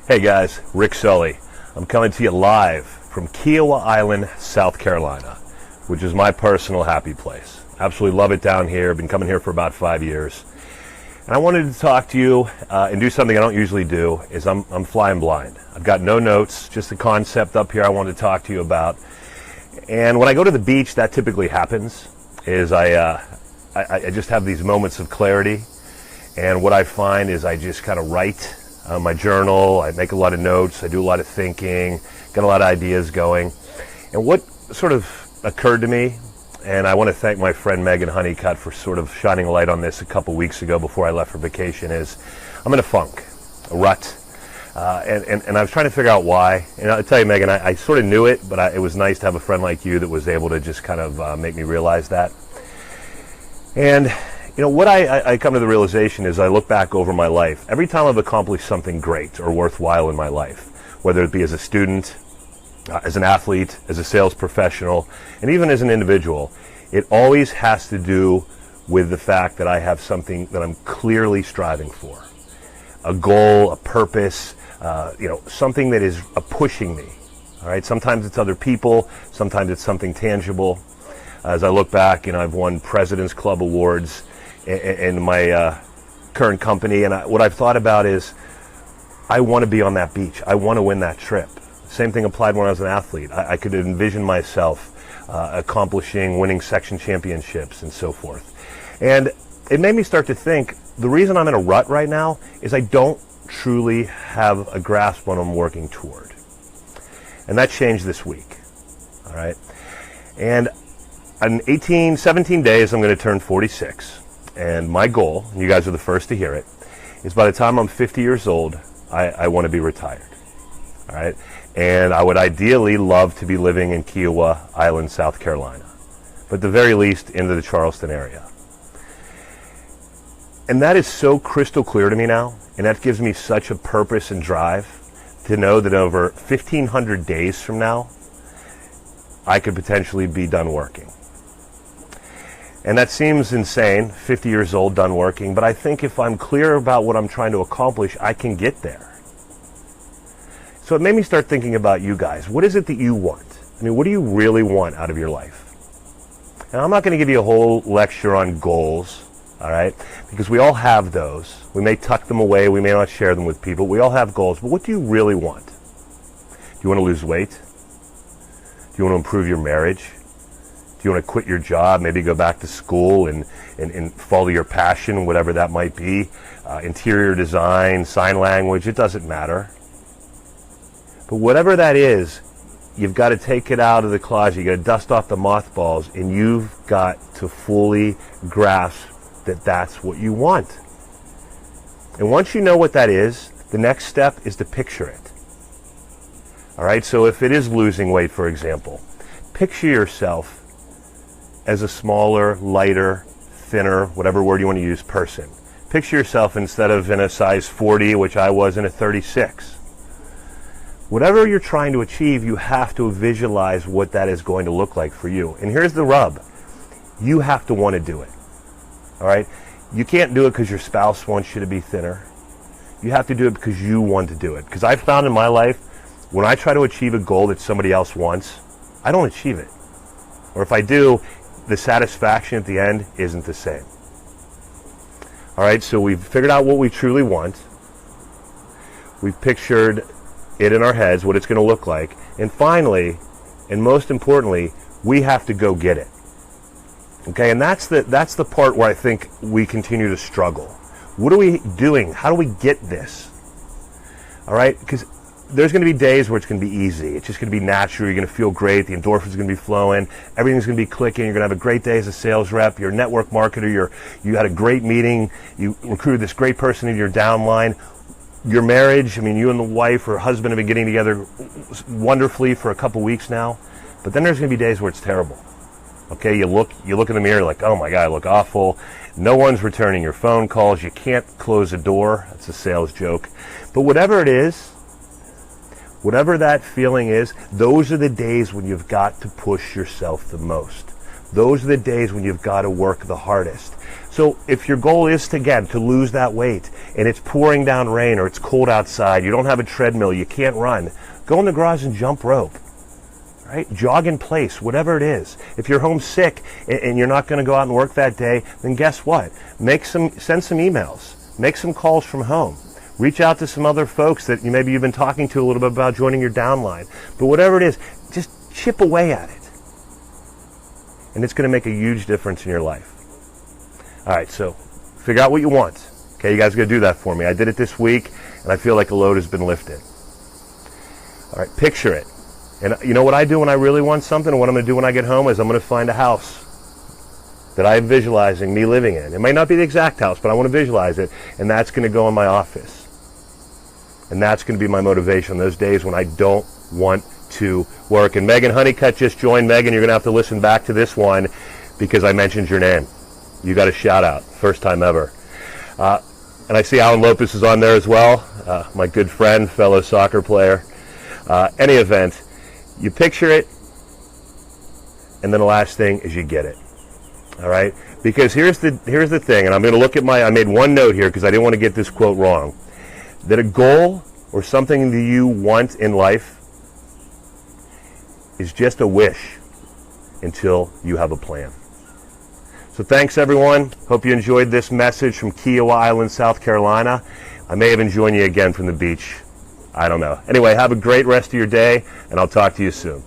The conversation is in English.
Hey guys, Rick Saulle. I'm coming to you live from KIAWAH Island, South Carolina, which is my personal happy place. Absolutely love it down here. Been coming here for about 5 years. And I wanted to talk to you and do something I don't usually do, is I'm flying blind. I've got no notes, just the concept up here I wanted to talk to you about. And when I go to the beach, that typically happens, is I just have these moments of clarity. And what I find is I just kind of write my journal, I make a lot of notes, I do a lot of thinking, got a lot of ideas going. And what sort of occurred to me, and I want to thank my friend Megan Honeycutt for sort of shining a light on this a couple weeks ago before I left for vacation, is I'm in a funk, a rut. And I was trying to figure out why. And I'll tell you, Megan, I sort of knew it, but it was nice to have a friend like you that was able to just kind of make me realize that. And you know, what I come to the realization is I look back over my life. Every time I've accomplished something great or worthwhile in my life, whether it be as a student, as an athlete, as a sales professional, and even as an individual, it always has to do with the fact that I have something that I'm clearly striving for. A goal, a purpose, something that is pushing me. All right. Sometimes it's other people. Sometimes it's something tangible. As I look back, I've won President's Club awards in my current company, and what I've thought about is I want to be on that beach. I want to win that trip. Same thing applied when I was an athlete. I could envision myself accomplishing, winning section championships and so forth. And it made me start to think, the reason I'm in a rut right now is I don't truly have a grasp on what I'm working toward. And that changed this week. All right. And in 17 days, I'm going to turn 46. And my goal, and you guys are the first to hear it, is by the time I'm 50 years old, I want to be retired. All right. And I would ideally love to be living in KIAWAH Island, South Carolina, but at the very least into the Charleston area. And that is so crystal clear to me now, and that gives me such a purpose and drive to know that over 1,500 days from now, I could potentially be done working. And that seems insane, 50 years old, done working, but I think if I'm clear about what I'm trying to accomplish, I can get there. So it made me start thinking about you guys. What is it that you want? I mean, what do you really want out of your life? And I'm not going to give you a whole lecture on goals, all right? Because we all have those. We may tuck them away. We may not share them with people. We all have goals. But what do you really want? Do you want to lose weight? Do you want to improve your marriage? Do you want to quit your job, maybe go back to school and follow your passion, whatever that might be? Interior design, sign language, it doesn't matter. But whatever that is, you've got to take it out of the closet. You've got to dust off the mothballs, and you've got to fully grasp that that's what you want. And once you know what that is, the next step is to picture it. All right, so if it is losing weight, for example, picture yourself as a smaller, lighter, thinner, whatever word you want to use, person. Picture yourself instead of in a size 40, which I was, in a 36. Whatever you're trying to achieve, you have to visualize what that is going to look like for you. And here's the rub. You have to want to do it. All right? You can't do it because your spouse wants you to be thinner. You have to do it because you want to do it. Because I've found in my life, when I try to achieve a goal that somebody else wants, I don't achieve it. Or if I do, the satisfaction at the end isn't the same. All right, so we've figured out what we truly want. We've pictured it in our heads, what it's going to look like. And finally, and most importantly, we have to go get it. Okay, and that's the part where I think we continue to struggle. What are we doing? How do we get this? All right, because there's going to be days where it's going to be easy. It's just going to be natural. You're going to feel great. The endorphins are going to be flowing. Everything's going to be clicking. You're going to have a great day as a sales rep. You're a network marketer. You had a great meeting. You recruited this great person in your downline. Your marriage, I mean, you and the wife or husband have been getting together wonderfully for a couple weeks now. But then there's going to be days where it's terrible. Okay, you look in the mirror like, oh my God, I look awful. No one's returning your phone calls. You can't close a door. That's a sales joke. But whatever it is, whatever that feeling is, those are the days when you've got to push yourself the most. Those are the days when you've got to work the hardest. So if your goal is to lose that weight, and it's pouring down rain or it's cold outside, you don't have a treadmill, you can't run, go in the garage and jump rope. Right? Jog in place, whatever it is. If you're home sick and you're not going to go out and work that day, then guess what? Send some emails. Make some calls from home. Reach out to some other folks that maybe you've been talking to a little bit about joining your downline. But whatever it is, just chip away at it. And it's going to make a huge difference in your life. All right, so figure out what you want. Okay, you guys are going to do that for me. I did it this week, and I feel like a load has been lifted. All right, picture it. And you know what I do when I really want something, and what I'm going to do when I get home is I'm going to find a house that I'm visualizing me living in. It might not be the exact house, but I want to visualize it, and that's going to go in my office. And that's going to be my motivation those days when I don't want to work. And Megan Honeycutt just joined. Megan, you're going to have to listen back to this one because I mentioned your name. You got a shout out, first time ever. And I see Alan Lopez is on there as well, my good friend, fellow soccer player. Any event, you picture it, and then the last thing is you get it. All right? Because here's the thing, and I'm going to look at I made one note here because I didn't want to get this quote wrong, that a goal or something that you want in life is just a wish until you have a plan. So thanks, everyone. Hope you enjoyed this message from KIAWAH Island, South Carolina. I may even join you again from the beach. I don't know. Anyway, have a great rest of your day, and I'll talk to you soon.